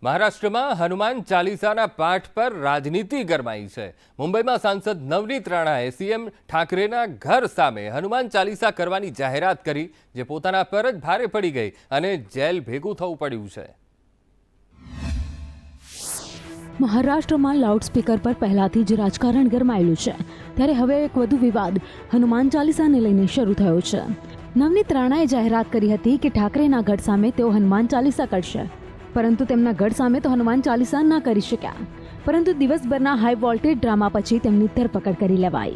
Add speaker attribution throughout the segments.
Speaker 1: મહારાષ્ટ્રમાં હનુમાન ચાલીસાના પાઠ પર રાજનીતિ ગરમાઈ છે। મુંબઈમાં સાંસદ નવનીત રાણાએ સીએમ ઠાકરેના ઘર સામે હનુમાન ચાલીસા કરવાની જાહેરાત કરી, જે પોતાના પર જ ભારે પડી ગઈ અને જેલ ભેગું થવું પડ્યું છે।
Speaker 2: મહારાષ્ટ્રમાં લાઉડસ્પીકર પર પહેલાથી જ રાજકારણ ગરમાયેલું છે, ત્યારે હવે એક વધુ વિવાદ હનુમાન ચાલીસાને લઈને શરૂ થયો છે। નવનીત રાણાએ જાહેરાત કરી હતી કે ઠાકરેના ગઢ સામે તેઓ હનુમાન ચાલીસા કરશે, પરંતુ તેમના ગઢ સામે તો હનુમાન ચાલીસા ન કરી શક્યા। પરંતુ દિવસભરના હાઈ વોલ્ટેજ ડ્રામા પછી તેમની ધરપકડ કરી લેવાઈ।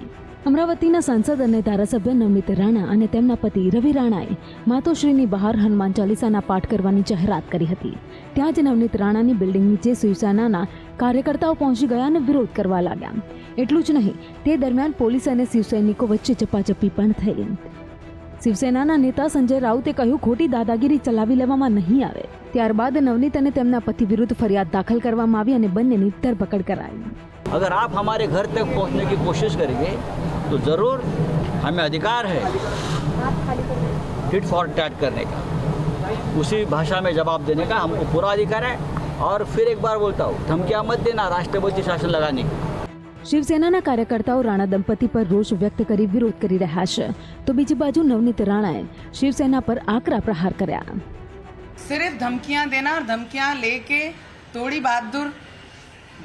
Speaker 2: અમરાવતીના સાંસદ અને ધારાસભ્ય નવનીત રાણા અને તેમના પતિ રવિ રાણાએ માતોશ્રીની બહાર હનુમાન ચાલીસાના પાઠ કરવાની જાહેરાત કરી હતી। ત્યાં જ નવનીત રાણાની બિલ્ડિંગ નીચે શિવસેનાના કાર્યકર્તાઓ પહોંચી ગયા અને વિરોધ કરવા લાગ્યા। એટલું જ નહીં, તે દરમિયાન પોલીસ અને શિવસૈનિકો વચ્ચે ઝપાઝપી પણ થઈ। શિવસેનાના નેતા સંજય રાઉતે કહ્યું, ખોટી દાદાગીરી ચલાવી લેવામાં નહીં આવે। ત્યારબાદ નવનીત અને તેમના પતિ વિરુદ્ધ ફરિયાદ દાખલ કરવામાં આવી અને બંનેની ધરપકડ કરાઈ।
Speaker 3: अगर आप हमारे घर तक पहुंचने की कोशिश करेंगे तो ज़रूर हमें अधिकार है टिट फॉर टैट करने का, उसी भाषा में जवाब देने का हमको पूरा अधिकार है। और फिर एक बार बोलता हूँ, धमकियाँ मत देना राष्ट्रपति शासन लगाने की।
Speaker 2: શિવસેનાના કાર્યકર્તાઓ રાણા દંપતી પર રોષ વ્યક્ત કરી વિરોધ કરી રહ્યા છે, તો બીજી બાજુ નવનીત રાણાએ શિવસેના પર આકરા પ્રહાર કર્યા।
Speaker 4: सिर्फ धमकियां देना और धमकियां लेके तोड़ी बहादुर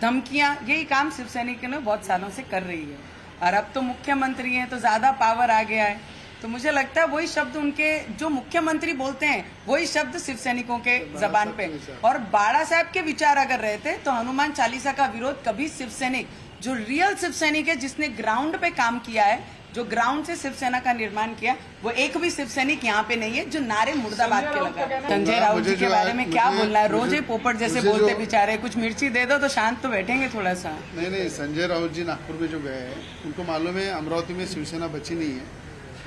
Speaker 4: धमकियां, यही काम शिवसैनिकों ने बहुत सालों से कर रही है। और अब तो मुख्यमंत्री हैं तो ज़्यादा पावर आ गया है, तो मुझे लगता है वही शब्द उनके जो मुख्यमंत्री बोलते हैं वही शब्द शिवसैनिकों के जबान पे। और बाड़ा साहब के विचार अगर रहते तो हनुमान चालीसा का विरोध कभी शिवसैनिक, जो रियल शिवसैनिक है, जिसने ग्राउंड पे काम किया है, जो ग्राउंड से शिवसेना का निर्माण किया, वो एक भी शिवसैनिक यहाँ पे नहीं है जो नारे मुर्दाबाद के लगा। संजय राउत जी के बारे में क्या बोलना है? रोज ही पोपट जैसे बोलते बेचारे, कुछ मिर्ची दे दो तो शांत तो बैठेंगे थोड़ा सा।
Speaker 5: नहीं, संजय राउत जी नागपुर में जो गए हैं, उनको मालूम है अमरावती में शिवसेना बची नहीं है।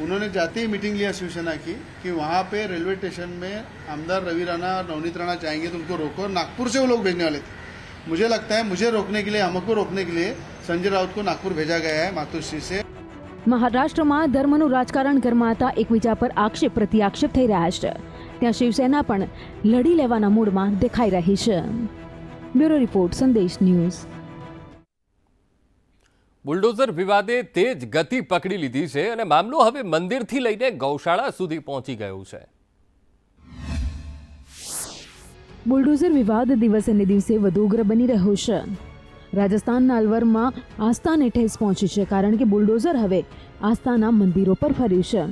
Speaker 5: उन्होंने जाते ही मीटिंग लिया शिवसेना की कि वहाँ पे रेलवे स्टेशन में आमदार रवि राणा और नवनीत राणा जाएंगे तो उनको रोको। नागपुर से वो लोग भेजने वाले थे। मुझे लगता है मुझे रोकने के लिए, हमको रोकने के लिए संजय राउत को नागपुर भेजा गया है मातोश्री से।
Speaker 2: મહારાષ્ટ્રમાં ધર્મનું રાજકારણ ગરમાતા એકબીજા પર આક્ષેપ પ્રતિ આક્ષેપ થઈ રહ્યા છે, ત્યાં શિવસેના પણ લડી લેવાના મૂડમાં દેખાઈ રહી છે। બ્યુરો રિપોર્ટ, સંદેશ ન્યૂઝ।
Speaker 1: બુલડોઝર વિવાદે તેજ ગતિ પકડી લીધી છે અને મામલો હવે મંદિરથી લઈને ગૌશાળા સુધી પહોંચી ગયો છે।
Speaker 2: બુલડોઝર વિવાદ દિવસે ને દિવસે વધુ ઉગ્ર બની રહ્યો છે। રાજસ્થાનના અલવરમાં આસ્થાને ઠેસ પહોંચી છે, કારણ કે બુલડોઝર હવે આસ્થાના મંદિરો પર ફર્યું છે।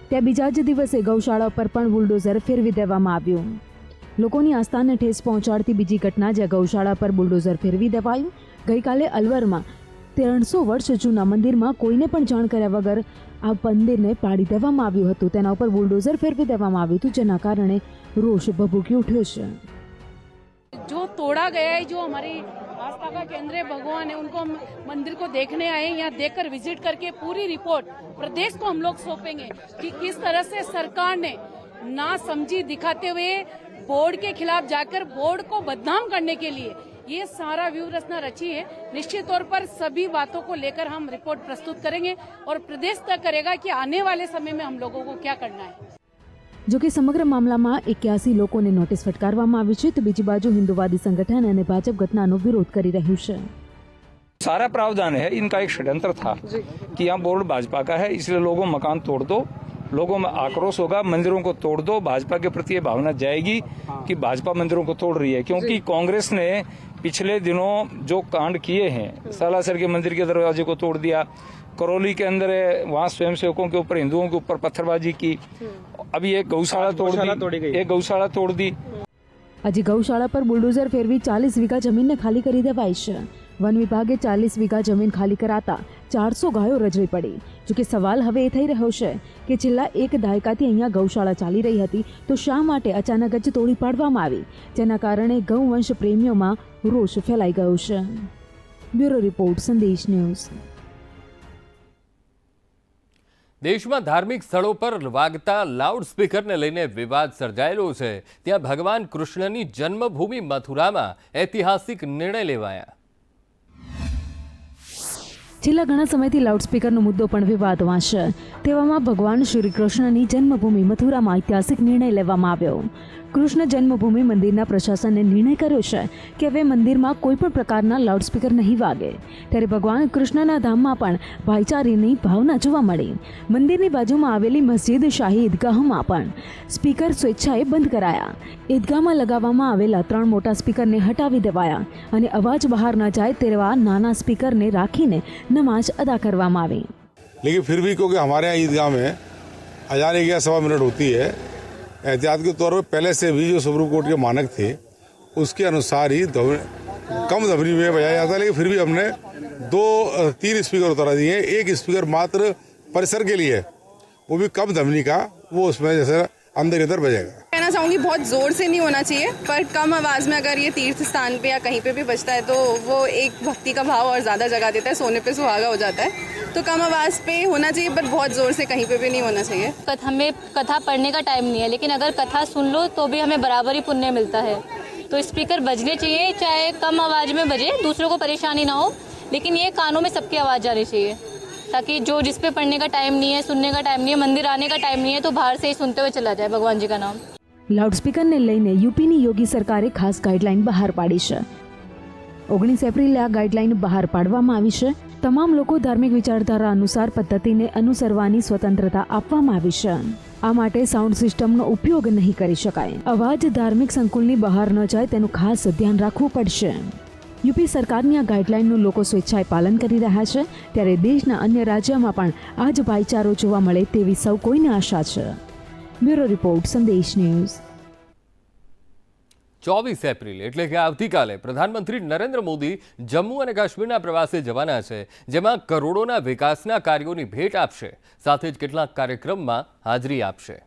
Speaker 2: ત્યાં બીજા જ દિવસે ગૌશાળા પર પણ બુલડોઝર ફેરવી દેવામાં આવ્યું। લોકોની આસ્થાને ઠેસ પહોંચાડતી બીજી ઘટના, જ્યાં ગૌશાળા પર બુલડોઝર ફેરવી દેવાયું। ગઈકાલે અલવરમાં 300 વર્ષ જૂના મંદિરમાં કોઈને પણ જાણ કર્યા વગર આ મંદિરને પાડી દેવામાં આવ્યું હતું। તેના ઉપર બુલડોઝર ફેરવી દેવામાં આવ્યું હતું, જેના કારણે રોષ ભભૂકી ઉઠ્યો છે।
Speaker 6: जो तोड़ा गया है, जो हमारी आस्था का केंद्र है, भगवान है, उनको हम मंदिर को देखने आए, यहाँ देखकर विजिट करके पूरी रिपोर्ट प्रदेश को हम लोग सौंपेंगे कि किस तरह से सरकार ने ना समझी दिखाते हुए बोर्ड के खिलाफ जाकर बोर्ड को बदनाम करने के लिए ये सारा व्यू रचना रची है। निश्चित तौर पर सभी बातों को लेकर हम रिपोर्ट प्रस्तुत करेंगे और प्रदेश तय करेगा कि आने वाले समय में हम लोगों को क्या करना है।
Speaker 2: જો કે સમગ્ર મામલામાં 81 લોકોને નોટિસ ફટકારવામાં આવી છે, તો બીજી બાજુ હિન્દુવાદી સંગઠન અને ભાજપ ઘટનાનો વિરોધ કરી રહ્યું છે।
Speaker 7: सारा प्रावधान है, इनका एक षड्यंत्र था कि यहाँ बोर्ड भाजपा का है, इसलिए लोगों मकान तोड़ दो, लोगों में आक्रोश होगा, मंदिरों को तोड़ दो। भाजपा के प्रति ये भावना जाएगी कि भाजपा मंदिरों को तोड़ रही है, क्योंकि कांग्रेस ने पिछले दिनों जो कांड किए हैं, सालासर के मंदिर के दरवाजे को तोड़ दिया, करौली के अंदर वहाँ स्वयंसेवकों के ऊपर, हिंदुओं के ऊपर पत्थरबाजी की, अभी एक गौशाला तोड़ दी।
Speaker 2: આજે ગૌશાળા પર બુલડોઝર ફેરવી 40 વીઘા જમીનને ખાલી કરી દેવાઈ છે। વન વિભાગે 40 વીઘા જમીન ખાલી કરાતા 400 ગાયો રજળી પડી। જોકે સવાલ હવે એ થઈ રહ્યો છે કે છેલ્લા એક દાયકાથી અહીંયા ગૌશાળા ચાલી રહી હતી, તો શા માટે અચાનક જ તોડી પાડવામાં આવી, જેના કારણે ગૌવંશ પ્રેમીઓમાં રોષ ફેલાઈ ગયો છે। બ્યુરો રિપોર્ટ, સંદેશ ન્યૂઝ।
Speaker 1: દેશમાં ધાર્મિક સ્થળો પર વાગતા લાઉડસ્પીકરને લઈને વિવાદ સર્જાયેલો છે। ત્યાં ભગવાન કૃષ્ણની જન્મભૂમિ મથુરામાં ઐતિહાસિક નિર્ણય લેવાયા।
Speaker 2: છેલ્લા ઘણા સમયથી લાઉડસ્પીકરનો મુદ્દો પણ વિવાદમાં છે। તેવામાં ભગવાન શ્રી કૃષ્ણની જન્મભૂમિ મથુરામાં ઐતિહાસિક નિર્ણય લેવામાં આવ્યો। કૃષ્ણ જન્મભૂમિ મંદિરના પ્રશાસને નિર્ણય કર્યો છે કે હવે મંદિરમાં કોઈ પણ પ્રકારના લાઉડસ્પીકર નહીં વાગે. ત્યારે ભગવાન કૃષ્ણના ધામમાં પણ ભાઈચારાની ભાવના જોવા મળી. મંદિરની બાજુમાં આવેલી મસ્જિદ શાહી ઈદગાહમાં પણ સ્પીકર સ્વેચ્છાએ બંધ કરાયા. ઈદગાહમાં લગાવવામાં આવેલા 3 મોટા સ્પીકરને હટાવી દેવાયા અને અવાજ બહાર ન જાય તેવા નાના સ્પીકરને રાખીને નમાજ અદા કરવામાં આવી.
Speaker 8: लेकिन फिर भी क्योंकि हमारे यहाँ ईदगाह में अजान 1-1.25 मिनट होती है, एहतियात के तौर पर पहले से भी जो सुप्रीम कोर्ट के मानक थे उसके अनुसार ही कम ध्वनि में बजाया जाता है. लेकिन फिर भी हमने 2-3 स्पीकर उतारा दिए हैं. एक स्पीकर मात्र परिसर के लिए है, वो भी कम ध्वनि का, वो उसमें जैसे अंदर इधर बजेगा.
Speaker 9: कहना चाहूँगी बहुत ज़ोर से नहीं होना चाहिए, पर कम आवाज़ में अगर ये तीर्थ स्थान पे या कहीं पे भी बजता है तो वो एक भक्ति का भाव और ज़्यादा जगा देता है, सोने पे सुहागा हो जाता है. तो कम आवाज़ पे होना चाहिए, पर बहुत ज़ोर से कहीं पे भी नहीं होना चाहिए.
Speaker 10: हमें कथा पढ़ने का टाइम नहीं है, लेकिन अगर कथा सुन लो तो भी हमें बराबर ही पुण्य मिलता है. तो स्पीकर बजने चाहिए, चाहे कम आवाज़ में बजे, दूसरों को परेशानी ना हो, लेकिन ये कानों में सबकी आवाज़ जानी चाहिए, ताकि जो जिस पे पढ़ने का टाइम नहीं है, सुनने का टाइम नहीं है, मंदिर आने का टाइम नहीं है, तो बाहर से ही सुनते हुए चला जाए भगवान जी का नाम.
Speaker 2: લાઉડસ્પીકરને લઈને યુપીની યોગી સરકારે ખાસ ગાઈડલાઈન બહાર પાડી છે. 19 એપ્રિલે આ ગાઈડલાઈન બહાર પાડવામાં આવી છે. તમામ લોકો ધાર્મિક વિચારધારા અનુસાર પદ્ધતિને અનુસરવાની સ્વતંત્રતા આપવામાં આવી છે. આ માટે સાઉન્ડ સિસ્ટમનો ઉપયોગ નહીં કરી શકાય. અવાજ ધાર્મિક સંકુલની બહાર ન જાય તેનું ખાસ ધ્યાન રાખવું પડશે. યુપી સરકારની આ ગાઈડલાઈનનું લોકો સ્વેચ્છાએ પાલન કરી રહ્યા છે, ત્યારે દેશના અન્ય રાજ્યોમાં પણ આ જ ભાઈચારો જોવા મળે તેવી સૌ કોઈને આશા છે. બ્યુરો રિપોર્ટ, સંદેશ ન્યૂઝ.
Speaker 1: 24 એપ્રિલ એટલે કે આવતીકાલે પ્રધાનમંત્રી નરેન્દ્ર મોદી જમ્મુ અને કાશ્મીરના પ્રવાસે જવાના છે, જેમાં કરોડોના વિકાસના કાર્યોની ભેટ આપશે, સાથે જ કેટલાક કાર્યક્રમમાં હાજરી આપશે.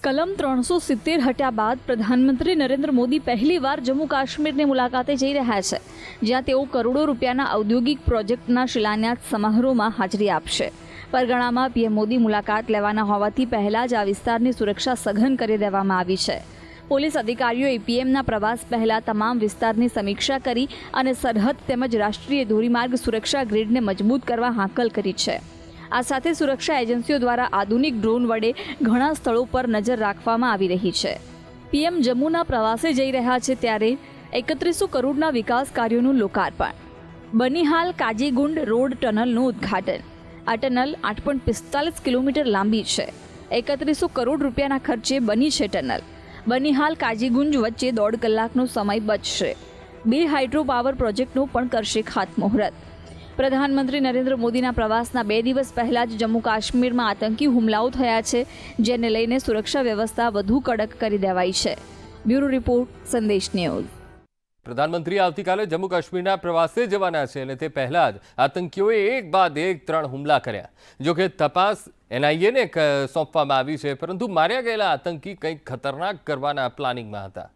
Speaker 11: કલમ 370 હટ્યા બાદ પ્રધાનમંત્રી નરેન્દ્ર મોદી પહેલીવાર જમ્મુ કાશ્મીરની મુલાકાતે જઈ રહ્યા છે, જ્યાં તેઓ કરોડો રૂપિયાના ઔદ્યોગિક પ્રોજેક્ટના શિલાન્યાસ સમારોહમાં હાજરી આપશે. પરગણામાં પીએમ મોદી મુલાકાત લેવાના હોવાથી પહેલાં જ આ વિસ્તારની સુરક્ષા સઘન કરી દેવામાં આવી છે. પોલીસ અધિકારીઓએ પીએમના પ્રવાસ પહેલાં તમામ વિસ્તારની સમીક્ષા કરી અને સરહદ તેમજ રાષ્ટ્રીય ધોરીમાર્ગ સુરક્ષા ગ્રીડને મજબૂત કરવા હાકલ કરી છે. આ સાથે સુરક્ષા એજન્સીઓ દ્વારા આધુનિક ડ્રોન વડે ઘણા સ્થળો પર નજર રાખવામાં આવી રહી છે. પીએમ જમ્મુના પ્રવાસે જઈ રહ્યા છે ત્યારે 3100 કરોડના વિકાસ કાર્યોનું લોકાર્પણ, બનિહાલ કાજીગુંડ રોડ ટનલનું ઉદ્ઘાટન. આ ટનલ 8.45 કિલોમીટર લાંબી છે. 3100 કરોડ રૂપિયાના ખર્ચે બની છે ટનલ. બનિહાલ કાજીગુંજ વચ્ચે 1.5 કલાકનો સમય બચશે. 2 હાઇડ્રો પાવર પ્રોજેક્ટનું પણ કરશે ખાતમુહૂર્ત. પ્રધાનમંત્રી નરેન્દ્ર મોદીના પ્રવાસના 2 દિવસ પહેલાં જ જમ્મુ કાશ્મીરમાં આતંકી હુમલાઓ થયા છે, જેને લઈને સુરક્ષા વ્યવસ્થા વધુ કડક કરી દેવાઈ છે. બ્યુરો રિપોર્ટ, સંદેશ ન્યૂઝ.
Speaker 1: પ્રધાનમંત્રી આવતીકાલે જમ્મુ કાશ્મીરના પ્રવાસે જવાના છે અને તે પહેલા જ આતંકીઓએ એક બાદ એક 3 હુમલા કર્યા. જોકે તપાસ એનઆઈએને સોંપવામાં આવી છે, પરંતુ માર્યા ગયેલા આતંકી કંઈક ખતરનાક કરવાના પ્લાનિંગમાં હતા.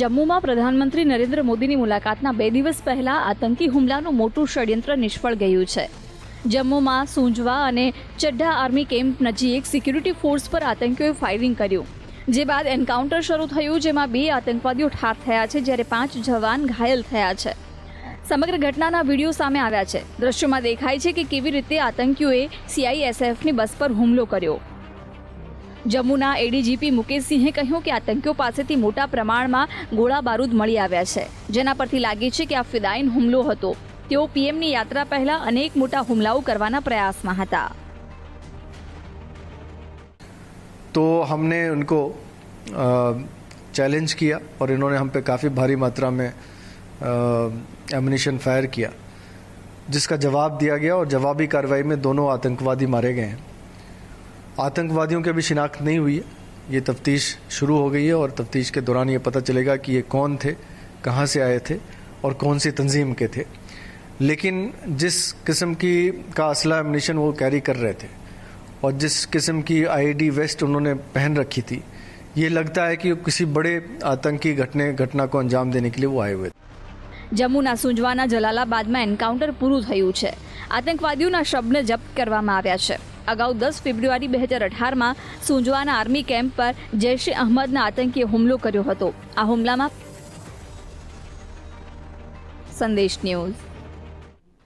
Speaker 11: જમ્મુમાં પ્રધાનમંત્રી નરેન્દ્ર મોદીની મુલાકાતના 2 દિવસ પહેલા આતંકી હુમલાનું મોટું ષડયંત્ર નિષ્ફળ ગયું છે. જમ્મુમાં સુંજવા અને ચડ્ઢા આર્મી કેમ્પ નજીક સિક્યુરિટી ફોર્સ પર આતંકીઓએ ફાયરિંગ કર્યું, જે બાદ એન્કાઉન્ટર શરૂ થયું, જેમાં 2 આતંકવાદીઓ ઠાર થયા છે, જ્યારે 5 જવાન ઘાયલ થયા છે. સમગ્ર ઘટનાના વિડીયો સામે આવ્યા છે. દ્રશ્યોમાં દેખાય છે કે કેવી રીતે આતંકીઓએ સીઆઈએસએફની બસ પર હુમલો કર્યો. જમ્મુના એડીજીપી મુકેશ સિંહે કહ્યું કે આતંકીઓ પાસેથી મોટા પ્રમાણમાં ગોળા બારૂદ મળી આવ્યા છે, જેના પરથી લાગે છે કે આ ફિદાઈન હુમલો હતો. તેઓ પીએમની યાત્રા પહેલા અનેક મોટા હુમલાઓ કરવાના પ્રયાસમાં હતા.
Speaker 12: तो हमने उनको चैलेंज किया और इन्होंने हम पे काफ़ी भारी मात्रा में एमुनिशन फायर किया, जिसका जवाब दिया गया और जवाबी कार्रवाई में दोनों आतंकवादी मारे गए हैं. आतंकवादियों की अभी शिनाख्त नहीं हुई है. ये तफ्तीश शुरू हो गई है और तफ्तीश के दौरान ये पता चलेगा कि ये कौन थे, कहाँ से आए थे और कौन सी तंजीम के थे. लेकिन जिस किस्म की का असला एमुनिशन वो कैरी कर रहे थे और जिस किस्म की आईडी वेस्ट उन्होंने पहन रखी थी, ये लगता है कि किसी बड़े आतंकी घटना को अंजाम देने के लिए वो आए हुए थे.
Speaker 11: જમ્મુના સુંજવાના જલાલાબાદમાં એન્કાઉન્ટર પૂરું થયું છે. આતંકવાદીઓના શબને જપ્ત કરવામાં આવ્યા છે. અગાઉ 10 ફેબ્રુઆરી 2018માં સુંજવાના આર્મી કેમ્પ પર જૈશ-એ અહમદના આતંકીએ હુમલો કર્યો હતો. આ હુમલામાં સંદેશ ન્યૂઝ.